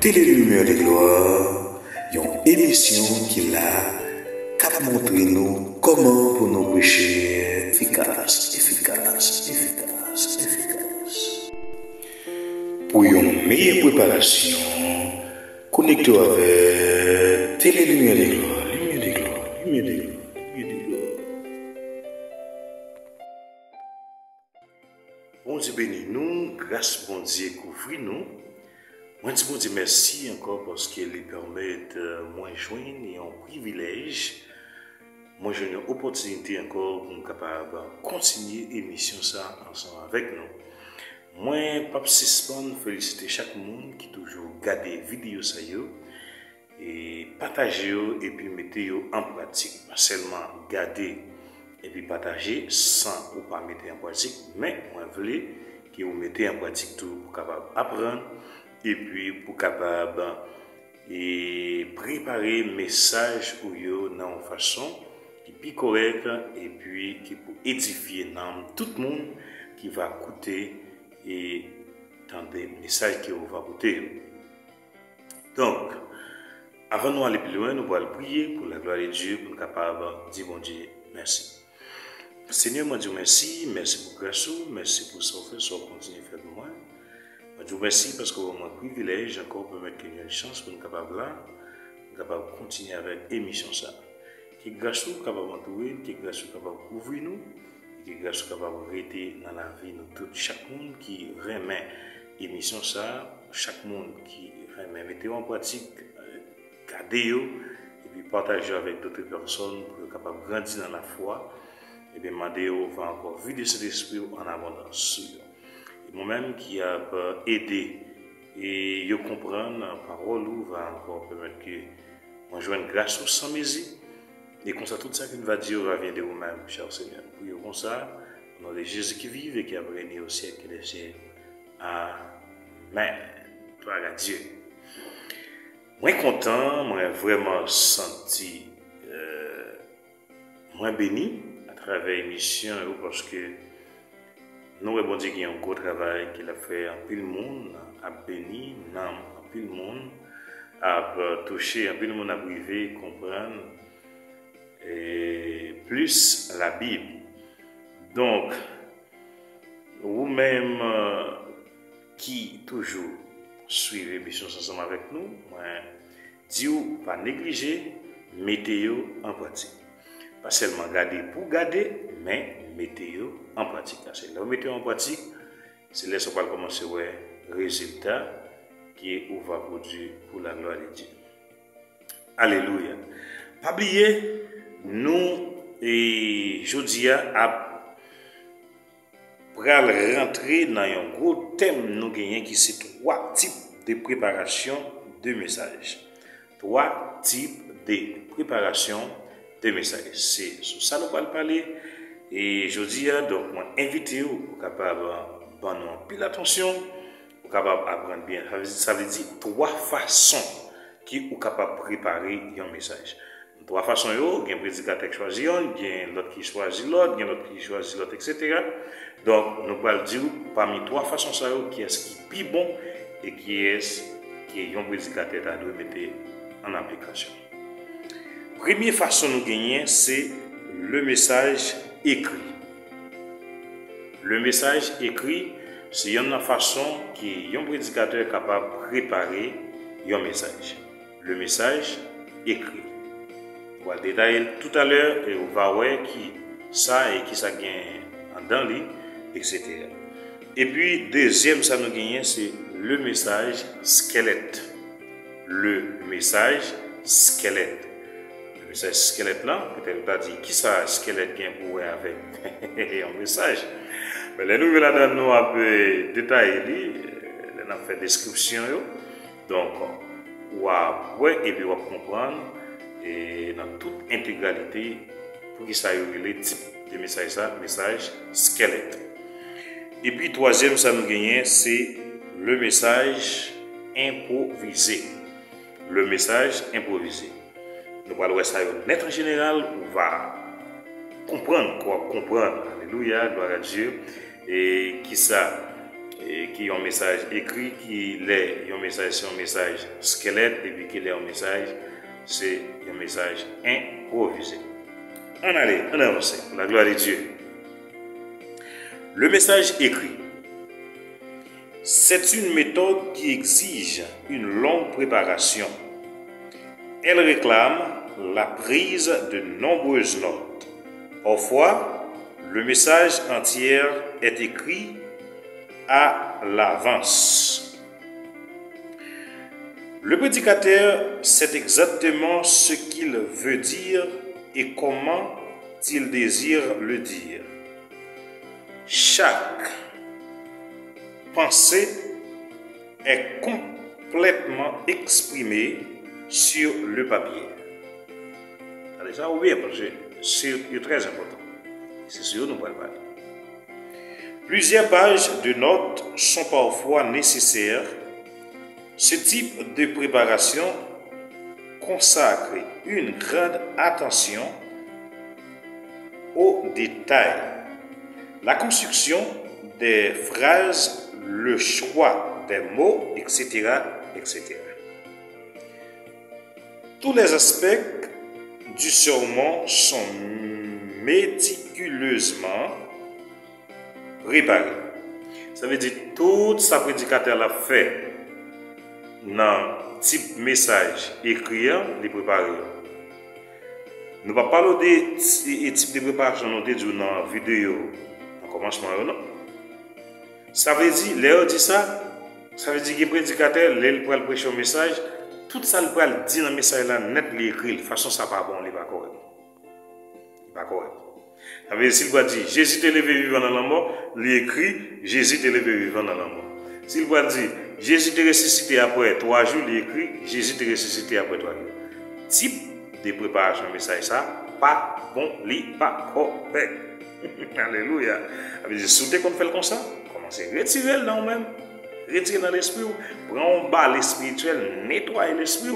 Télé Lumière de Gloire, une émission qui l'a cap montré nous comment pour nous prêcher efficace. Pour une meilleure préparation, connectez avec Télé Lumière de Gloire, Lumière de Gloire. Bon Dieu bénis nous, grâce bon Dieu couvre nous. Moi, je vous dis merci encore parce qu'il permet de moi joindre et un privilège. Moi, j'ai une opportunité encore pour capable continuer l'émission ça ensemble avec nous. Moi, Pape Sispan, féliciter chaque monde qui toujours regarde vidéo ça et partager et puis mettre en pratique. Pas seulement garder et puis partager sans ou pas mettre en pratique, mais moi, je voulais que vous mettez en pratique tout pour capable apprendre. Et puis pour capable et préparer message ou yo dans une façon qui est plus correcte et puis qui pour édifier tout le monde qui va écouter et dans des messages qui va écouter. Donc, avant de nous aller plus loin, nous allons prier pour la gloire de Dieu pour nous capable dire bon Dieu merci. Seigneur, moi Dieu merci pour grâce, merci pour ce que vous continuez à faire de moi. Je vous remercie parce que vous avez un privilège encore pour mettre une chance pour nous capables de continuer avec l'émission ça. Qui grâce à capable d'entourer, qui grâce à capable de couvrir nous, qui grâce à capable de rester dans la vie nous tout chaque monde qui remet l'émission ça, chaque monde qui remet mettre en pratique, garder et puis partager avec d'autres personnes pour être capable de grandir dans la foi et bien demander va encore vider cet esprit en abondance. Moi-même qui a aidé et je comprendre la parole va encore permettre que moi joigne grâce au sang mesure et comme ça tout ça qu'il va dire va venir de vous-même, cher Seigneur. Prions comme ça, au nom de Jésus qui vive et qui a régné au siècle des siècles. Amen. Gloire à Dieu. Moi content, moi vraiment senti, moi béni à travers l'émission parce que nous avons dit qu'il y a un gros travail qu'il a fait en pile monde, a béni, en pile monde, a touché, en pile monde a privé, comprendre et plus la Bible. Donc, vous-même qui toujours suivez l'émission ensemble avec nous, dis-vous pas négliger, mettez-vous en pratique. Pas seulement garder pour garder, mais mettez-vous en pratique. C'est là où mettez en pratique, c'est là où on va commencer à voir le résultat qui va produire pour la gloire de Dieu. Alléluia. Pas oublier, nous, et jeudi, à rentrer dans un gros thème, nous gagnons qui c'est 3 types de préparation de messages. 3 types de préparation de messages. C'est sur ça nous allons parler. Et je dis donc, moi, invitez-vous pour capable de pile attention, pour capable apprendre bien. Ça veut dire 3 façons qui sont capables de préparer un message. 3 façons, il y a un prédicateur qui choisit un, il y a l'autre qui choisit l'autre, il y a l'autre qui choisit l'autre, etc. Donc, nous allons dire parmi 3 façons, ça, qui est ce qui est plus bon et qui est un prédicateur à doit mettre en application. Première façon de nous gagner, c'est le message écrit. Le message écrit, c'est une façon qui un prédicateur est capable de préparer un message. Le message écrit. On va détailler tout à l'heure et on va voir qui ça et qui ça gagne dans lui, etc. Et puis, deuxième, ça nous gagne, c'est le message squelette. Le message squelette. Le message squelette là, peut-être pas dit qui ça squelette gagne pour avec un message. Mais les nouvelles là nous un peu détaillé, on a fait description donc ouais et puis on va comprendre et dans toute intégralité pour qui ça y les types de messages ça, message squelette. Et puis troisième ça nous gagne c'est le message improvisé. Le message improvisé. Nous allons voir ça net en général, on va comprendre quoi comprendre. Alléluia, gloire à Dieu. Et qui ça qui est un message écrit, qui est un message, c'est un message squelette, et puis qui est un message, c'est un message improvisé. On avance, pour la gloire de Dieu. Le message écrit, c'est une méthode qui exige une longue préparation. Elle réclame la prise de nombreuses notes. Parfois, le message entier est écrit à l'avance. Le prédicateur sait exactement ce qu'il veut dire et comment il désire le dire. Chaque pensée est complètement exprimée sur le papier. Allez, ça ou bien, parce que c'est très important. C'est sûr, nous parlons pas. Plusieurs pages de notes sont parfois nécessaires. Ce type de préparation consacre une grande attention aux détails. La construction des phrases, le choix des mots, etc., etc. Tous les aspects du sermon sont méticuleusement préparé. Ça veut dire tout ça prédicateur l'a fait dans type message écrit, les préparer. Nous ne parlons pas de type de préparation dans la vidéo, dans le commencement, non? Ça veut dire, Léo dit ça, ça veut dire que le prédicateur, il peut prêcher un message, tout ça, il peut dire dans le message là, net, il écrit, de façon ça pas bon, il n'est pas correct. Il n'est pas correct. Ça veut dire, s'il va dire Jésus t'est levé vivant dans la mort, il écrit Jésus t'est levé vivant dans la mort. S'il va dire Jésus t'est ressuscité après 3 jours, il écrit Jésus t'est ressuscité après 3 jours. Type de préparation message ça, pas bon, pas correct. Alléluia. Ça veut dire, si vous fait comme ça, commencez à retirer le nom même, retirer dans l'esprit, prendre en bas l'esprit spirituel, nettoyer l'esprit,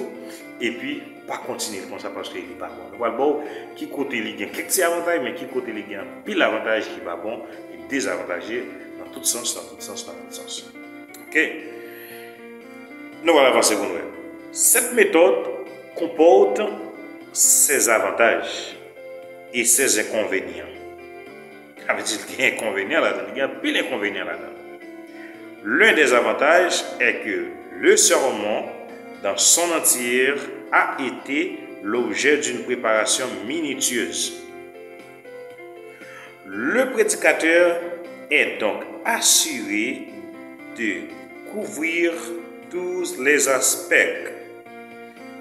et puis pas continuer comme ça parce qu'il n'est pas bon. Voilà, bon, qui côté il y a quelques avantages, mais qui côté il y a pile avantage qui n'est pas bon, et désavantagé dans tout sens, dans tout sens, dans tout sens. Ok? Nous voilà avancer pour nous. Cette méthode comporte ses avantages et ses inconvénients. Ça veut dire qu'il y a un inconvénient là-dedans, il y a pile d'inconvénients là-dedans. L'un des avantages est que le sermon, dans son entier, a été l'objet d'une préparation minutieuse. Le prédicateur est donc assuré de couvrir tous les aspects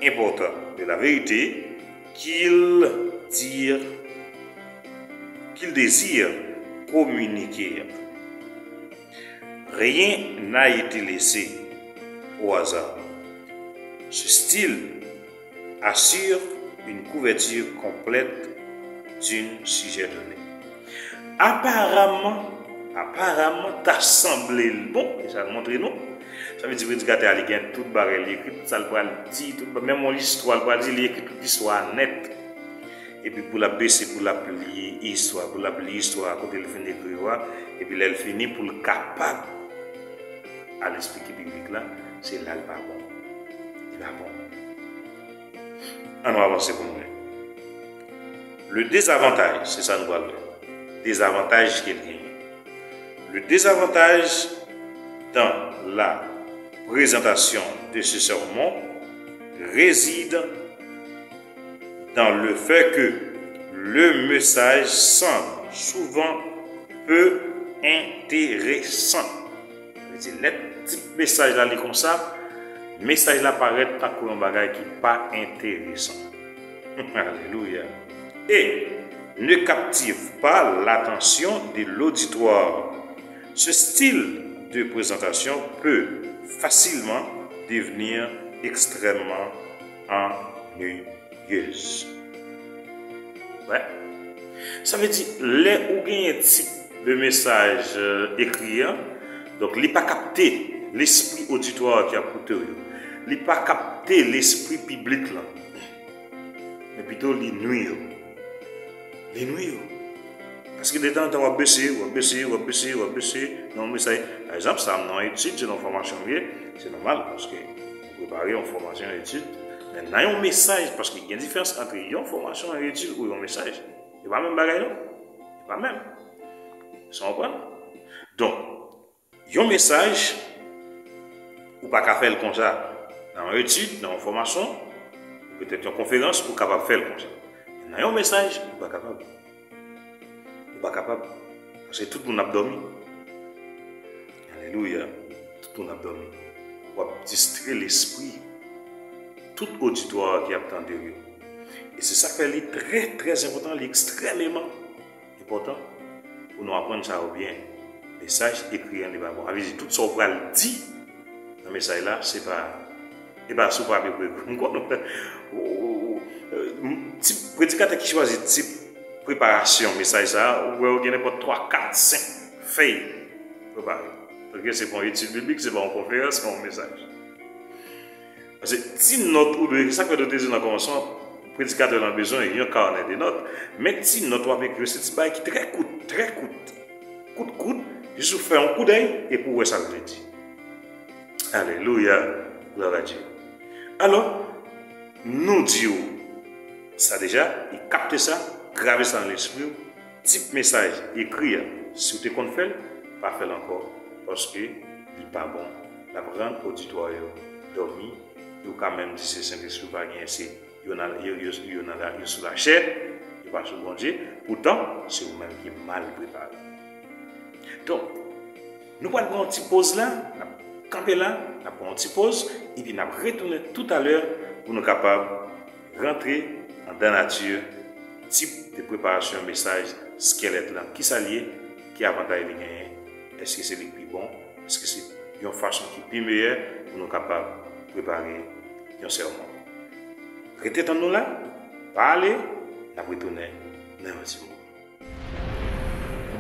importants de la vérité qu'il désire communiquer. Rien n'a été laissé au hasard. Ce style assure une couverture complète d'un sujet donné. Apparemment, t'as semblé bon, et ça a montré non. Ça veut dire que le prédicateur a écrit toute barre, il écrit tout ça, il dit, même mon histoire, il écrit toute l'histoire nette. Et puis pour la baisser, pour la plier histoire, pour la plier histoire, quand il finit d'écrire, et puis là, elle finit pour le capable à l'esprit biblique là, c'est là le pas bon. Il va bon. On va avancer pour nous. Le désavantage, c'est ça nous allons. Désavantage qu'il gagne. Le désavantage dans la présentation de ce sermon réside dans le fait que le message semble souvent peu intéressant. Je veux dire, le message là, comme ça, le message là paraît pas comme un bagage qui n'est pas intéressant. Alléluia. Et ne captive pas l'attention de l'auditoire. Ce style de présentation peut facilement devenir extrêmement ennuyeuse. Ouais. Ça veut dire, les ou bien un type de message écrit, donc il n'est pas capté l'esprit auditoire qui a écouté, il n'est pas capté l'esprit public là, mais plutôt les nuits. Les nuits. Parce que de temps en temps, on va baisser. Non, mais ça, par exemple, ça, dans l'étude, c'est une formation, c'est normal, parce que vous préparez une formation et étude. Mais dans un message, parce qu'il y a une différence entre une formation et étude ou un message. Il n'y a pas même bagaille, non? Il n'y a pas même. Vous comprenez? Donc, un message, ou pas qu'à faire comme ça, dans une étude, dans une formation, peut-être une conférence, ou capable de faire comme ça. Dans un message, ou pas capable. Pas capable. Parce que tout le monde a dormi. Alléluia. Tout le monde a dormi. On va distraire l'esprit. Tout auditoire qui attend de lui. Et c'est ça qui est très très important, extrêmement important pour nous apprendre ça au bien. Message écrit en débat. Bon, tout ce qu'on va le dire dans le message là, c'est pas. Et bien, ce n'est pas type prédicateur qui choisit type préparation, message ça, ou il y a n'importe 3, 4, 5 feuilles préparées. Parce que c'est pour une étude biblique, c'est pour une conférence, c'est pour un message. Parce que si notre, ou ça que nous disons dans le commencement, le prédicateur a besoin, il y a un carnet de notes, mais si notre avec eux, c'est un qui très coûte, juste faire un coup d'œil et pour ça veut dire. Alléluia, gloire à Dieu. Alors, nous disons ça déjà, il capte ça, graver ça dans l'esprit, type message, écrit, si vous compte faire, pas faire encore, parce que il n'est pas bon. La grande auditoire dormi, ou quand même dit c'est Saint-Esprit pas gagné, c'est il y en a sur la chair, il pas sur le bon Dieu, pourtant c'est vous-même qui mal préparé. Donc, nous allons prendre une petite pause là, camper là, nous allons prendre une petite pause, et puis nous allons retourner tout à l'heure pour nous capables de rentrer dans la nature, type de préparation, message, squelette là, qui s'allie, qui avantage les gagnants, est-ce que c'est le plus bon, est-ce que c'est une façon qui est plus meilleure pour nous capables de préparer un sermon. Restez dans nous là, parlez, nous allons retourner dans un petit mot.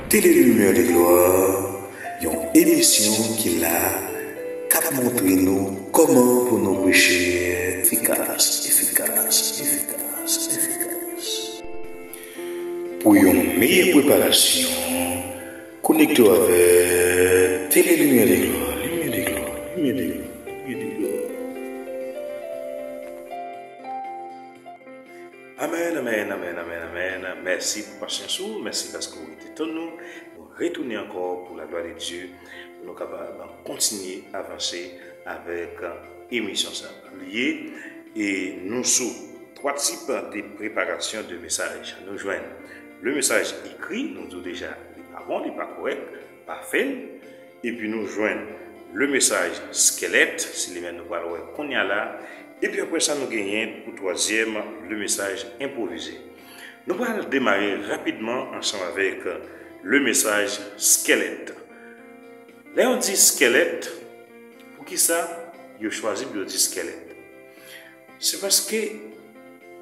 Télé Lumière de Gloire, une émission qui l'a cap montré nous comment pour nous prêcher efficace. Pour une meilleure préparation, connectez-vous avec Télé Lumière de Gloire. Amen. Merci pour patience, merci parce que vous êtes avec nous. Nous retournons encore pour la gloire de Dieu, pour nous capables de continuer à avancer avec l'émission liée. Et nous sommes 3 types de préparation de messages. Nous joignons le message écrit, nous disons déjà, il n'est pas bon, il n'est pas correct, pas fait. Et puis nous joignons le message squelette, si les mêmes nous parlons qu'on y a là. Et puis après ça, nous gagnons pour troisième le message improvisé. Nous allons démarrer rapidement ensemble avec le message squelette. Là, on dit squelette. Pour qui ça? Il a choisi de dire squelette. C'est parce que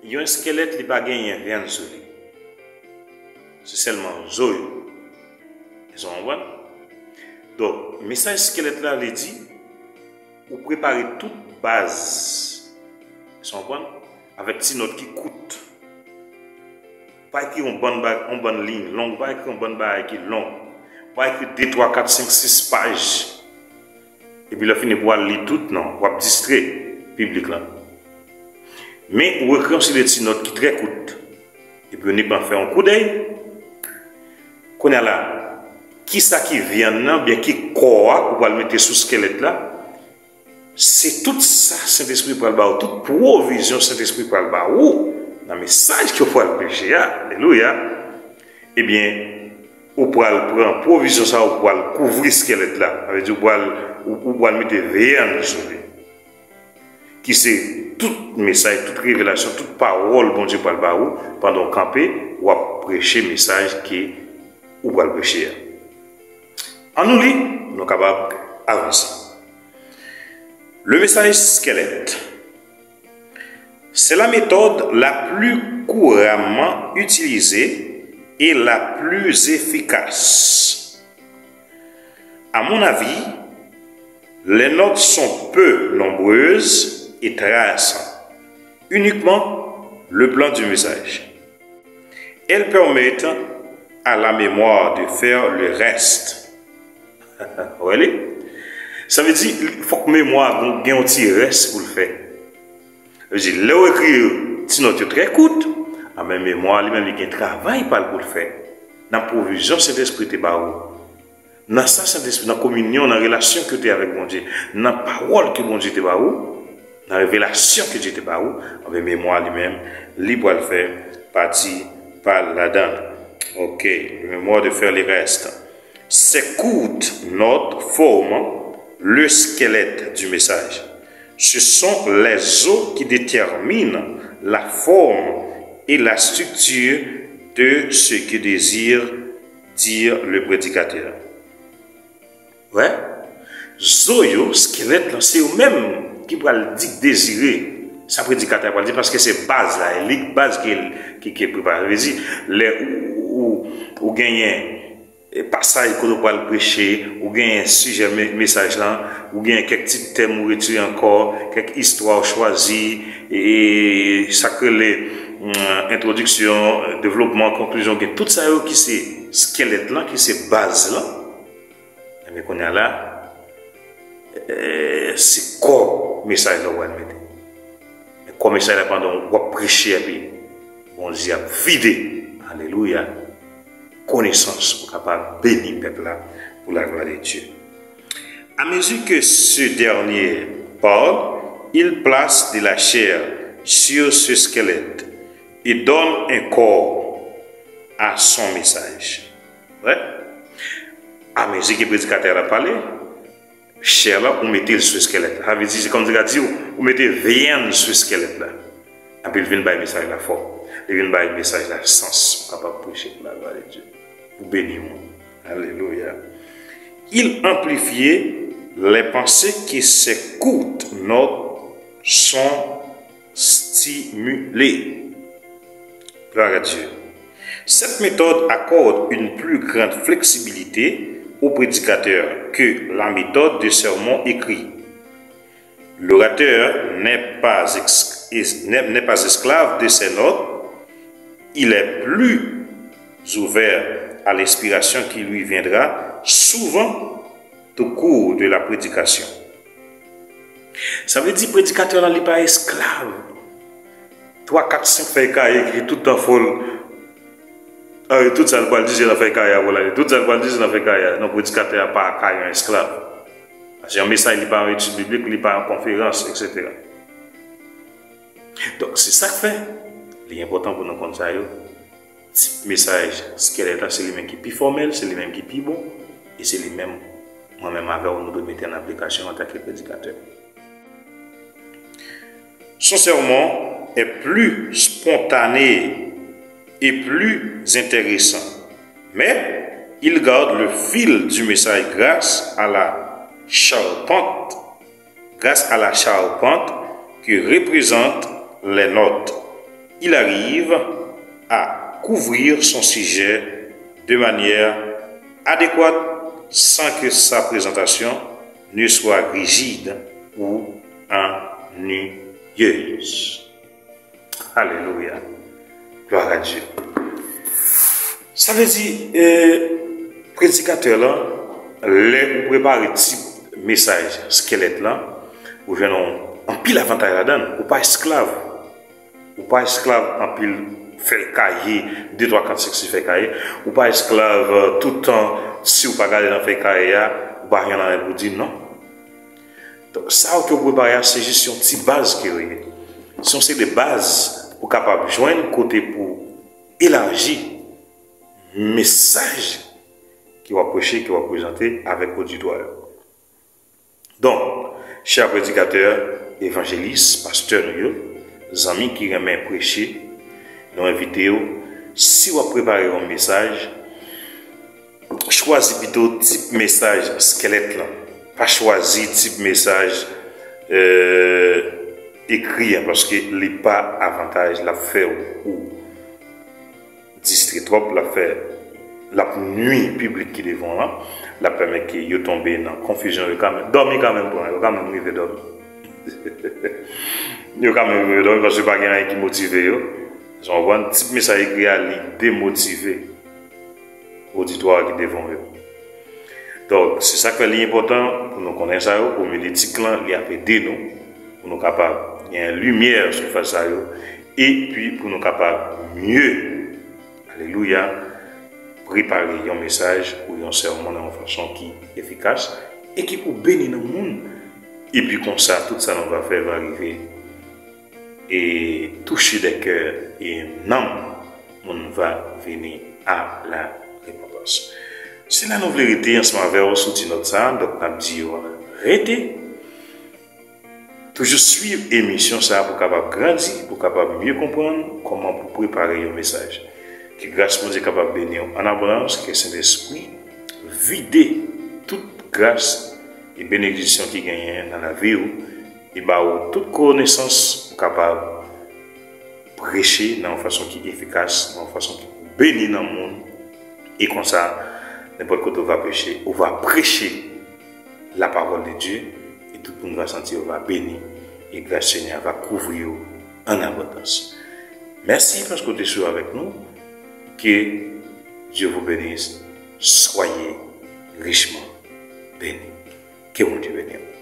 il y a un squelette qui n'a pas gagné rien de solide. C'est seulement Zoé. Ils ont un. Donc, le message squelette là, il dit, vous préparez toute base. Avec une note qui coûte. Pas écrire une bonne ligne longue, pas écrire une bonne barre qui est longue. Pas écrire 2, 3, 4, 5, 6 pages. Et puis, le fin de pouvoir lire tout, non, pour distraire le public là. Mais, vous écrivez aussi des petites notes qui très coûtent. Et puis, on n'est pas fait un coup d'œil. Qu'on a là, qui ça qui vient, bien qui croit, pour le mettre sous ce squelette là. C'est tout ça, Saint-Esprit pour le bas, toute provision, Saint-Esprit pour le bas, dans le message qu'il faut le péché, alléluia, eh bien, on peut prendre provision, ça, on peut couvrir ce qu'elle est là, avec du poil, on peut mettre veiller en dessous, qui c'est tout message, toute révélation, toute parole, bon Dieu, pour le bas, pendant camper, ou à prêcher le message qui ou pour le prêcher. En nous lit, nous sommes capables d'avancer. Le message squelette, c'est la méthode la plus couramment utilisée et la plus efficace. À mon avis, les notes sont peu nombreuses et tracent uniquement le plan du message. Elles permettent à la mémoire de faire le reste. Voilà. Ça veut dire qu'il faut que mémoire ait un petit reste pour le faire. Je veux dire, là écrire, sinon tu es très courte, à même mémoire, lui-même, il y a un travail pour le faire. Dans la provision, cet esprit est barreau. Dans ça, cet esprit, dans la communion, dans la relation que tu as avec mon Dieu, dans la parole que mon Dieu te barreau, dans la révélation que Dieu te barreau, avec mémoire lui-même, libre à le faire, parti par là-dedans. Ok, le mémoire de faire les restes. S'écoute notre forme, le squelette du message. Ce sont les os qui déterminent la forme et la structure de ce que désire dire le prédicateur. Ouais. Zoyo, squelette, c'est eux-mêmes qui vont désirer sa prédicateur parce que c'est base là, c'est base qui est préparée. Les ou gagner passage que nous allons prêcher, ou gagner un sujet message là, ou gagner quelques petits thèmes ou étudier encore, quelques histoires choisies et ça que les introduction, développement, conclusion, tout ça qui c'est squelette là, qui c'est base là. Mais qu'on a là, c'est quoi message là on va mettre. Comme message là pendant on va prêcher et puis on dit à vider. Alléluia. Connaissance pour capable bénir le peuple là pour la gloire de Dieu. À mesure que ce dernier parle, il place de la chair sur ce squelette et donne un corps à son message. Ouais. À mesure que le prédicateur a parlé, chair là, on mettait sur le squelette. Ça veut dire, c'est comme dit, on mettait viande sur le squelette là. Et puis il vient le message là fort. Il vient le message là sens pour capable prêcher pour la gloire de Dieu. Pour bénir moi. Alléluia. Il amplifiait les pensées qui s'écoutent notre sont stimulées. Gloire à Dieu. Cette méthode accorde une plus grande flexibilité au prédicateur que la méthode de sermon écrit. L'orateur n'est pas esclave de ses notes, il est plus ouvert à l'inspiration qui lui viendra souvent au cours de la prédication. Ça veut dire que le prédicateur n'est pas esclave. 3, 4, 5 feuilles écrit tout en folle. Tout ça, le va dire dans la feuille tout ça, le va dire dans la feuille. Non, le prédicateur n'est pas un esclave. Parce un message, il n'est pas en étude biblique, il n'est pas en conférence, etc. Donc, c'est ça que fait. L'important pour nous comprendre ça, type message, squelette, c'est les mêmes qui sont plus formels, c'est les mêmes qui sont plus bons, et c'est les mêmes, moi-même, avec nous devons mettre en application en tant que prédicateur. Son sermon est plus spontané et plus intéressant, mais il garde le fil du message grâce à la charpente que représentent les notes. Il arrive à couvrir son sujet de manière adéquate sans que sa présentation ne soit rigide ou ennuyeuse. Alléluia. Gloire à Dieu. Ça veut dire, prédicateur là, les préparer type message squelette là, vous venez en pile avantage là-dedans, ou pas esclave. Ou pas esclave en pile fait le cahier, 2, 3, 4, 5, 6 fait le cahier, ou pas esclave tout le temps, si vous pas regardez dans le cahier, ou pas rien dans le dire non. Donc ça que vous préparez, c'est juste une petite base qui est. Si on sait des bases pour capable joindre côté pour élargir le message qui va prêcher, qui va présenter avec l'auditoire. Donc, chers prédicateurs, évangélistes, pasteurs, amis qui aiment prêcher, nous invitons, si vous préparez un message, choisissez plutôt type message squelette là. Pas choisir type message écrit parce que n'est pas avantage la faire ou distrait trop la faire la nuit publique qui devant là la permet que yo tomber dans confusion quand même dormir quand même quand même river dormir yo quand même river dormir parce que pas quelqu'un qui motive yo on voit un type message écrit à lui démotiver auditoire qui devant eux. Donc, c'est ça qui est important pour nous connaître ça, pour nous dire il y a aider nous, pour nous capables, il y a une lumière sur face à eux, et puis pour nous capables mieux, alléluia, préparer un message ou un sermon de façon qui est efficace et qui peut bénir le monde. Et puis comme ça, tout ça nous va faire arriver et toucher des cœurs et non, on va venir à la repentance. C'est la nouvelle vérité ensemble avec vous soutien notre ça, donc on dit arrêtez. Toujours suivre l'émission ça pour capable grandir, pour capable mieux comprendre comment pour préparer un message. Que grâce à Dieu capable de bénir en abondance, que Saint-Esprit vider toute grâce et bénédiction qui gagne dans la vie et toute connaissance capable de prêcher dans une façon qui est efficace, dans une façon qui bénit dans le monde. Et comme ça, n'importe quoi on va prêcher, on va prêcher la parole de Dieu et tout le monde va sentir, on va bénir et grâce au Seigneur va couvrir en abondance. Merci parce que vous êtes toujours avec nous. Que Dieu vous bénisse. Soyez richement bénis. Que mon Dieu bénisse.